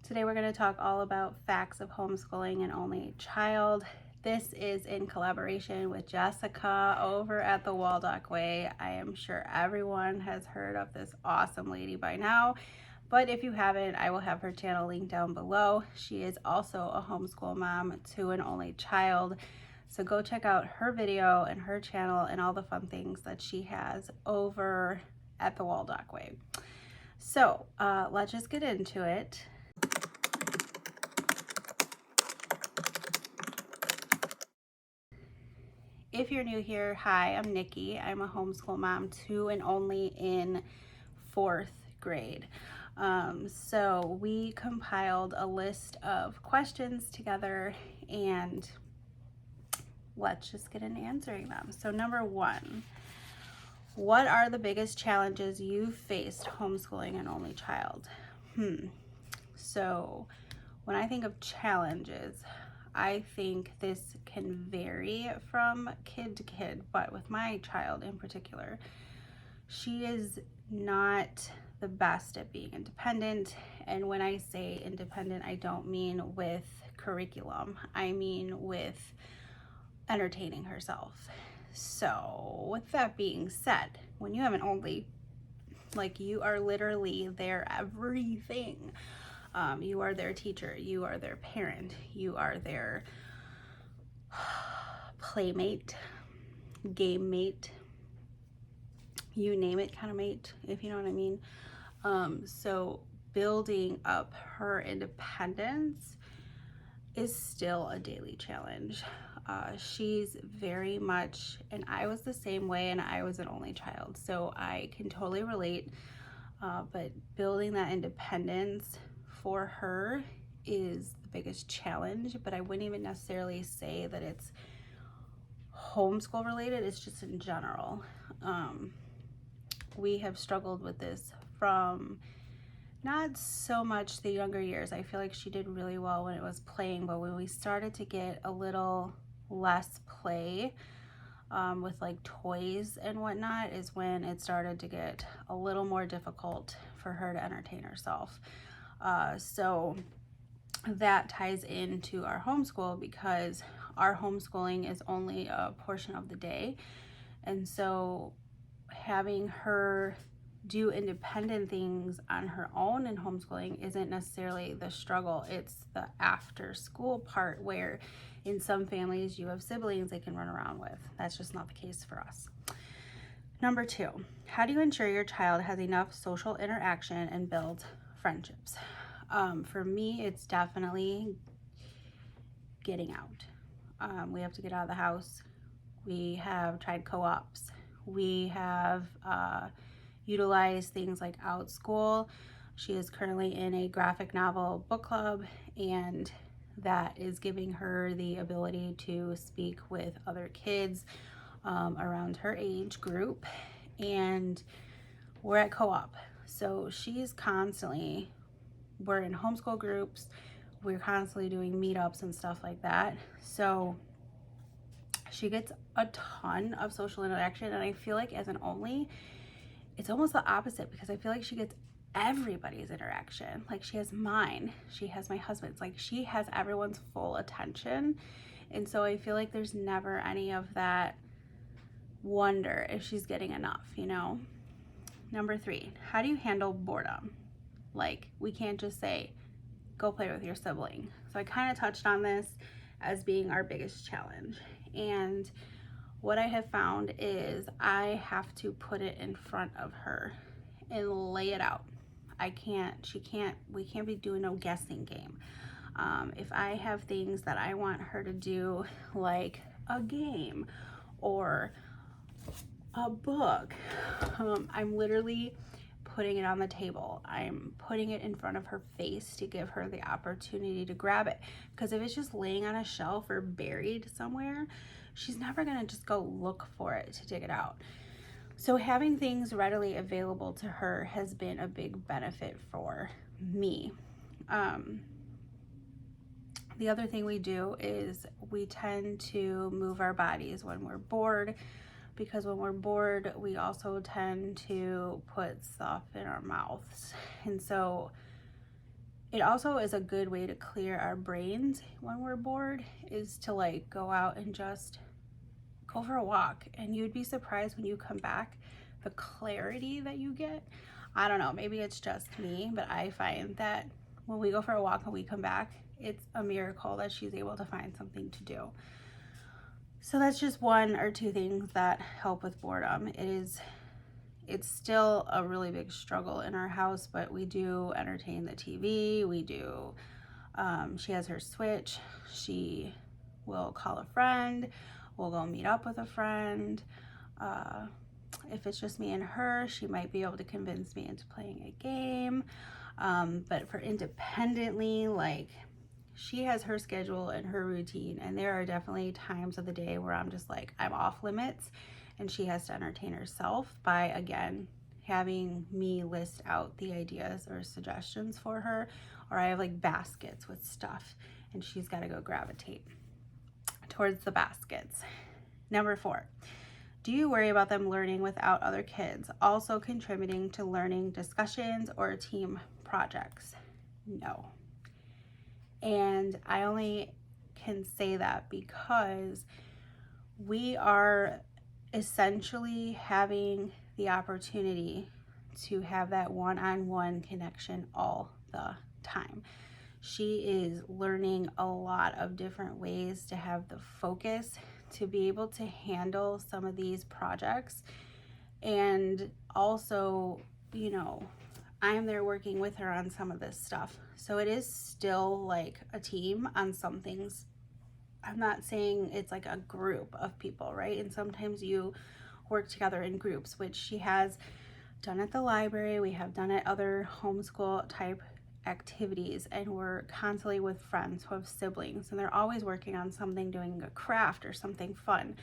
Today we're going to talk all about facts of homeschooling an only child. This is in collaboration with Jessica over at the Waldock Way. I am sure everyone has heard of this awesome lady by now, but if you haven't, I will have her channel linked down below. She is also a homeschool mom to an only child, so go check out her video and her channel and all the fun things that she has over at the Waldock Way. So let's just get into it. If you're new here, hi, I'm Nikki. I'm a homeschool mom to and only in 4th grade. So we compiled a list of questions together and let's just get into answering them. So number 1, what are the biggest challenges you faced homeschooling an only child? So when I think of challenges, I think this can vary from kid to kid, but with my child in particular, she is not the best at being independent. And when I say independent, I don't mean with curriculum, I mean with entertaining herself. So with that being said, when you have an only, like, you are literally their everything. You are their teacher, you are their parent, you are their playmate, game mate, you name it kind of mate, if you know what I mean. So building up her independence is still a daily challenge. She's very much, and I was the same way, and I was an only child, so I can totally relate. But building that independence for her is the biggest challenge, but I wouldn't even necessarily say that it's homeschool related, it's just in general. We have struggled with this from not so much the younger years. I feel like she did really well when it was playing, but when we started to get a little less play with like toys and whatnot is when it started to get a little more difficult for her to entertain herself. So that ties into our homeschool, because our homeschooling is only a portion of the day, and so having her do independent things on her own in homeschooling isn't necessarily the struggle. It's the after school part where in some families you have siblings they can run around with. That's just not the case for us. Number 2, how do you ensure your child has enough social interaction and builds friendships? For me, it's definitely getting out. We have to get out of the house. We have tried co-ops. We have utilized things like OutSchool. She is currently in a graphic novel book club, and that is giving her the ability to speak with other kids around her age group. And we're at co-op, so she's constantly, we're in homeschool groups, we're constantly doing meetups and stuff like that, so she gets a ton of social interaction. And I feel like as an only, it's almost the opposite, because I feel like she gets everybody's interaction. Like, she has mine, she has my husband's, like she has everyone's full attention. And so I feel like there's never any of that wonder if she's getting enough, you know. Number 3, how do you handle boredom? Like, we can't just say, go play with your sibling. So I kind of touched on this as being our biggest challenge. And what I have found is I have to put it in front of her and lay it out. We can't be doing no guessing game. If I have things that I want her to do, like a game or a book, I'm literally putting it on the table. I'm putting it in front of her face to give her the opportunity to grab it. Because if it's just laying on a shelf or buried somewhere, she's never gonna just go look for it to dig it out. So having things readily available to her has been a big benefit for me. The other thing we do is we tend to move our bodies when we're bored, because when we're bored, we also tend to put stuff in our mouths. And so It also is a good way to clear our brains when we're bored, is to like go out and just go for a walk, and you'd be surprised when you come back the clarity that you get. I don't know, maybe it's just me, but I find that when we go for a walk and we come back, it's a miracle that she's able to find something to do. So that's just one or two things that help with boredom. It's still a really big struggle in our house, but we do entertain the TV. We do, she has her Switch. She will call a friend. We'll go meet up with a friend. If it's just me and her, she might be able to convince me into playing a game. But for independently, like, she has her schedule and her routine, and there are definitely times of the day where I'm just like, I'm off limits, and she has to entertain herself by, again, having me list out the ideas or suggestions for her, or I have like baskets with stuff, and she's got to go gravitate towards the baskets. Number 4, do you worry about them learning without other kids, also contributing to learning discussions or team projects? No. And I only can say that because we are essentially having the opportunity to have that one-on-one connection all the time. She is learning a lot of different ways to have the focus to be able to handle some of these projects. And also, you know, I'm there working with her on some of this stuff. So it is still like a team on some things. I'm not saying it's like a group of people, right? And sometimes you work together in groups, which she has done at the library. We have done at other homeschool type activities, and we're constantly with friends who have siblings, and they're always working on something, doing a craft or something fun.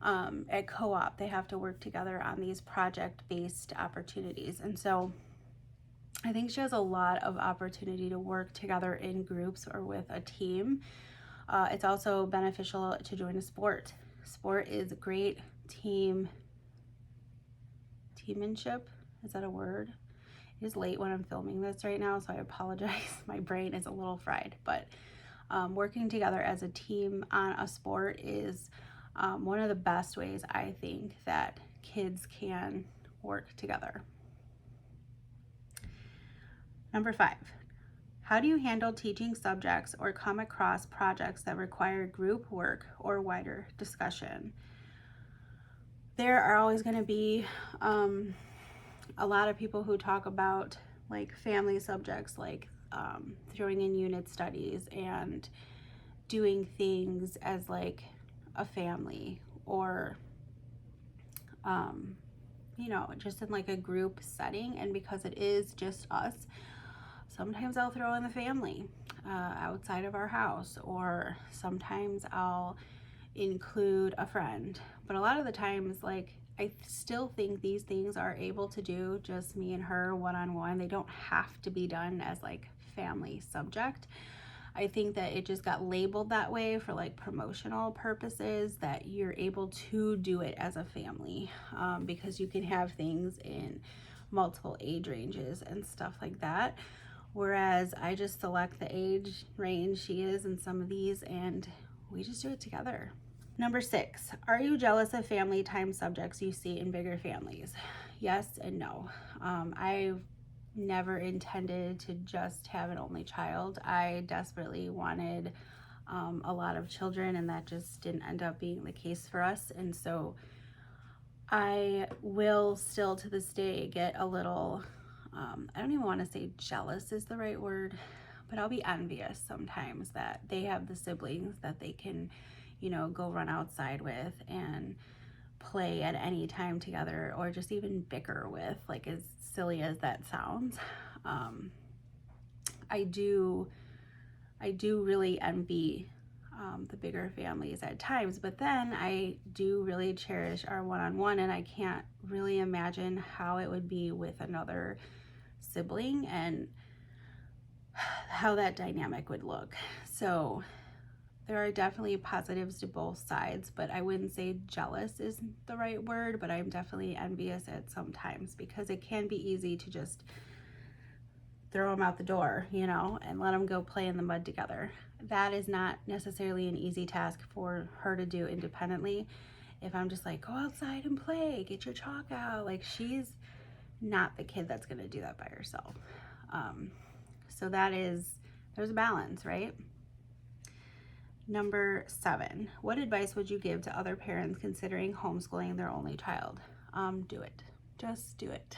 At co-op, they have to work together on these project-based opportunities. And so I think she has a lot of opportunity to work together in groups or with a team. It's also beneficial to join a sport. Sport is great teammanship. Is that a word? It is late when I'm filming this right now, so I apologize. My brain is a little fried, but working together as a team on a sport is one of the best ways, I think, that kids can work together. Number 5, how do you handle teaching subjects or come across projects that require group work or wider discussion? There are always going to be a lot of people who talk about like family subjects, like throwing in unit studies and doing things as like a family, or you know, just in like a group setting. And because it is just us, sometimes I'll throw in the family outside of our house, or sometimes I'll include a friend. But a lot of the times, like, I still think these things are able to do just me and her one-on-one. They don't have to be done as like family subject. I think that it just got labeled that way for like promotional purposes, that you're able to do it as a family because you can have things in multiple age ranges and stuff like that. Whereas I just select the age range she is in some of these, and we just do it together. Number 6, are you jealous of family time subjects you see in bigger families? Yes and no. I've never intended to just have an only child. I desperately wanted a lot of children, and that just didn't end up being the case for us. And so I will still to this day get a little, I don't even want to say jealous is the right word, but I'll be envious sometimes that they have the siblings that they can, you know, go run outside with and play at any time together, or just even bicker with, like, as silly as that sounds. I do really envy the bigger families at times, but then I do really cherish our one-on-one, and I can't really imagine how it would be with another sibling and how that dynamic would look. So there are definitely positives to both sides, but I wouldn't say jealous is the right word, but I'm definitely envious at some times, because it can be easy to just throw them out the door, you know, and let them go play in the mud together. That is not necessarily an easy task for her to do independently. If I'm just like, go outside and play, get your chalk out, like, she's not the kid that's going to do that by herself. So there's a balance, right? Number 7, what advice would you give to other parents considering homeschooling their only child? Do it. Just do it.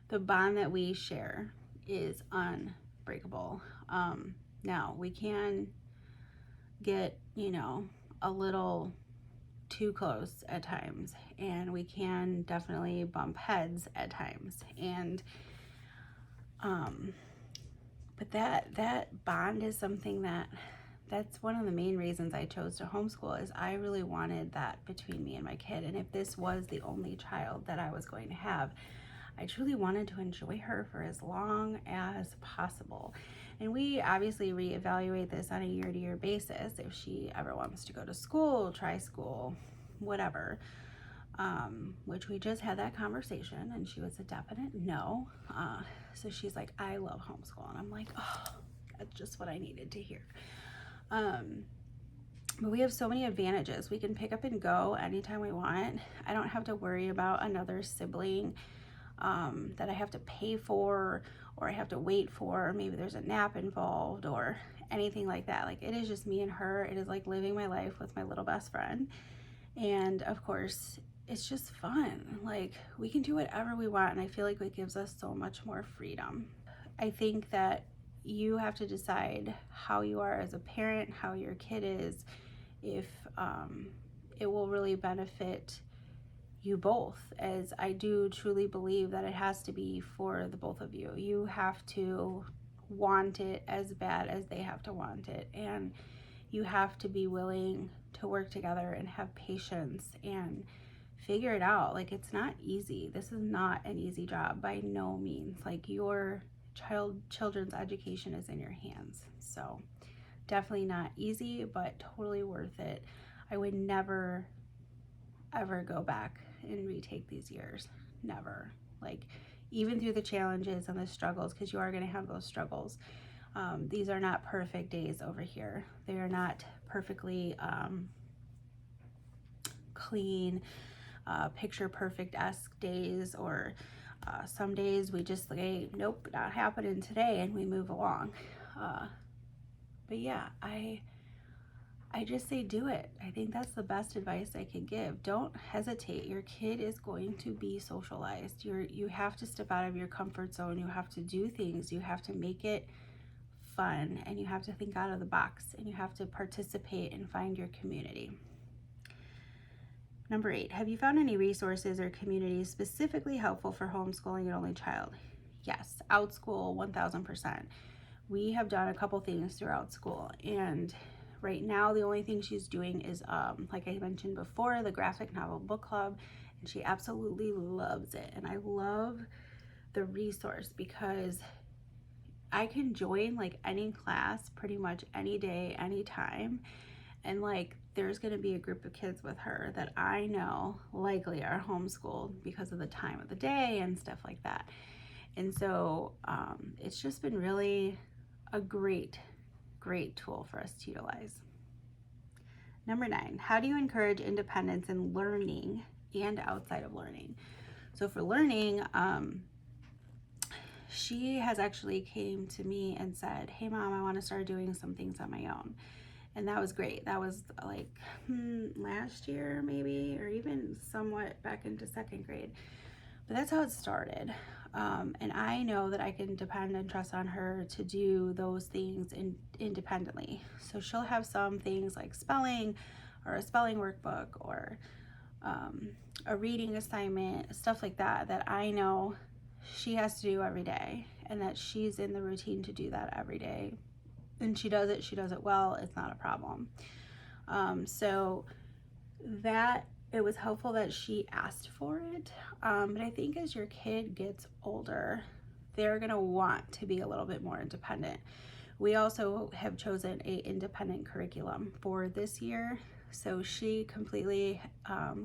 The bond that we share is unbreakable. Now, we can get, you know, a little too close at times, and we can definitely bump heads at times. And but that bond is something that's one of the main reasons I chose to homeschool, is I really wanted that between me and my kid. And if this was the only child that I was going to have, I truly wanted to enjoy her for as long as possible. And we obviously reevaluate this on a year-to-year basis. If she ever wants to go to school, try school, whatever, which we just had that conversation, and she was a definite no. So she's like, I love homeschool. And I'm like, oh, that's just what I needed to hear. But we have so many advantages. We can pick up and go anytime we want. I don't have to worry about another sibling that I have to pay for, or I have to wait for, or maybe there's a nap involved or anything like that. Like, it is just me and her. It is like living my life with my little best friend. And of course, it's just fun. Like, we can do whatever we want, and I feel like it gives us so much more freedom. I think that you have to decide how you are as a parent, how your kid is, if it will really benefit you both, as I do truly believe that it has to be for the both of you. You have to want it as bad as they have to want it, and you have to be willing to work together and have patience and figure it out. Like, it's not easy. This is not an easy job by no means. Like, your children's education is in your hands. So definitely not easy, but totally worth it. I would never ever go back and retake these years. Never. Like, even through the challenges and the struggles, because you are going to have those struggles. These are not perfect days over here. They are not perfectly clean, picture perfect-esque days, or some days we just say, nope, not happening today, and we move along. But yeah, I just say do it. I think that's the best advice I can give. Don't hesitate. Your kid is going to be socialized. You have to step out of your comfort zone. You have to do things. You have to make it fun, and you have to think out of the box, and you have to participate and find your community. Number 8, have you found any resources or communities specifically helpful for homeschooling your only child? Yes, OutSchool, 1000%. We have done a couple things throughout school, and right now the only thing she's doing is, like I mentioned before, the graphic novel book club, and she absolutely loves it. And I love the resource because I can join like any class pretty much any day, anytime, and like there's going to be a group of kids with her that I know likely are homeschooled because of the time of the day and stuff like that. And so it's just been really a great tool for us to utilize. Number 9, how do you encourage independence in learning and outside of learning? So for learning, she has actually came to me and said, hey mom, I want to start doing some things on my own. And that was great. That was like last year maybe, or even somewhat back into 2nd grade. But that's how it started. And I know that I can depend and trust on her to do those things independently. So she'll have some things like spelling, or a spelling workbook, or a reading assignment, stuff like that, that I know she has to do every day, and that she's in the routine to do that every day. And she does it well. It's not a problem. So that it was helpful that she asked for it. But I think as your kid gets older, they're gonna want to be a little bit more independent. We also have chosen a independent curriculum for this year. So she completely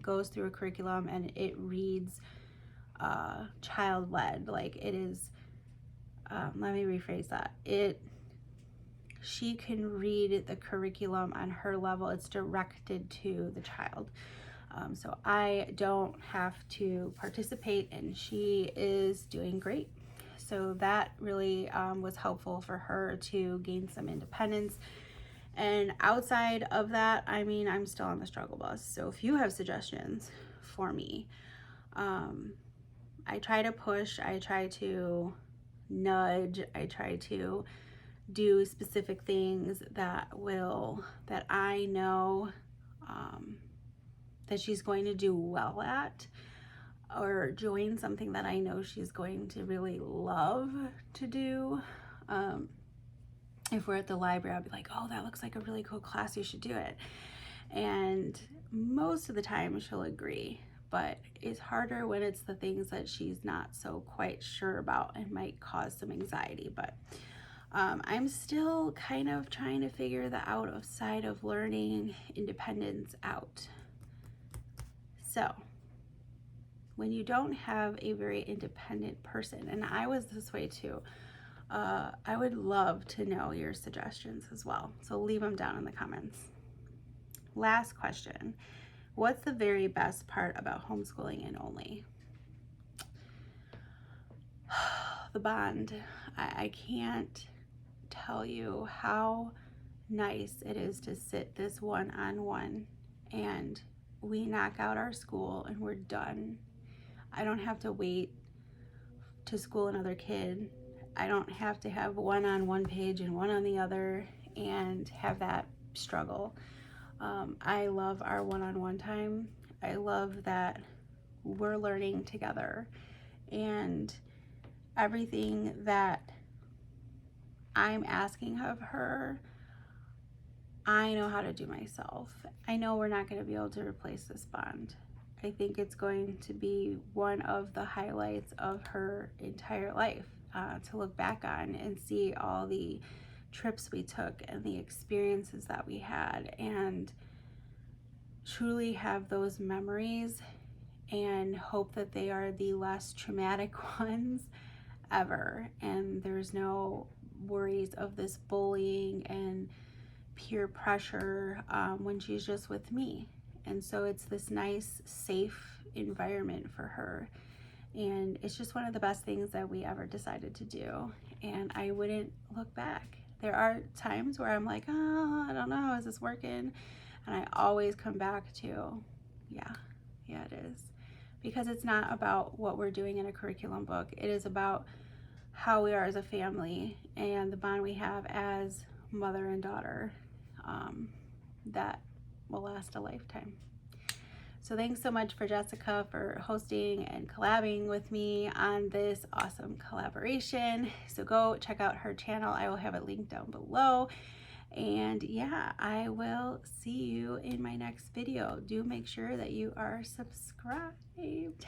goes through a curriculum, and it reads child-led. Like, it is let me rephrase that. She can read the curriculum on her level. It's directed to the child. So I don't have to participate, and she is doing great. So that really was helpful for her to gain some independence. And outside of that, I mean, I'm still on the struggle bus. So if you have suggestions for me, I try to push, I try to nudge, I try to do specific things that I know that she's going to do well at, or join something that I know she's going to really love to do. If we're at the library, I'll be like, oh, that looks like a really cool class, you should do it. And most of the time she'll agree, but it's harder when it's the things that she's not so quite sure about and might cause some anxiety. But I'm still kind of trying to figure the outside of learning independence out. So when you don't have a very independent person, and I was this way too, I would love to know your suggestions as well. So leave them down in the comments. Last question. What's the very best part about homeschooling and only? The bond. I can't tell you how nice it is to sit this one-on-one and we knock out our school and we're done. I don't have to wait to school another kid. I don't have to have one on one page and one on the other and have that struggle. I love our one-on-one time. I love that we're learning together, and everything that I'm asking of her, I know how to do myself. I know we're not going to be able to replace this bond. I think it's going to be one of the highlights of her entire life, to look back on and see all the trips we took and the experiences that we had, and truly have those memories and hope that they are the less traumatic ones ever, and there's no worries of this bullying and peer pressure when she's just with me. And so it's this nice, safe environment for her, and it's just one of the best things that we ever decided to do, and I wouldn't look back. There are times where I'm like, oh, I don't know, is this working? And I always come back to, yeah, it is. Because it's not about what we're doing in a curriculum book. It is about how we are as a family and the bond we have as mother and daughter, that will last a lifetime. So thanks so much for Jessica for hosting and collabing with me on this awesome collaboration. So go check out her channel. I will have it linked down below. And yeah, I will see you in my next video. Do make sure that you are subscribed.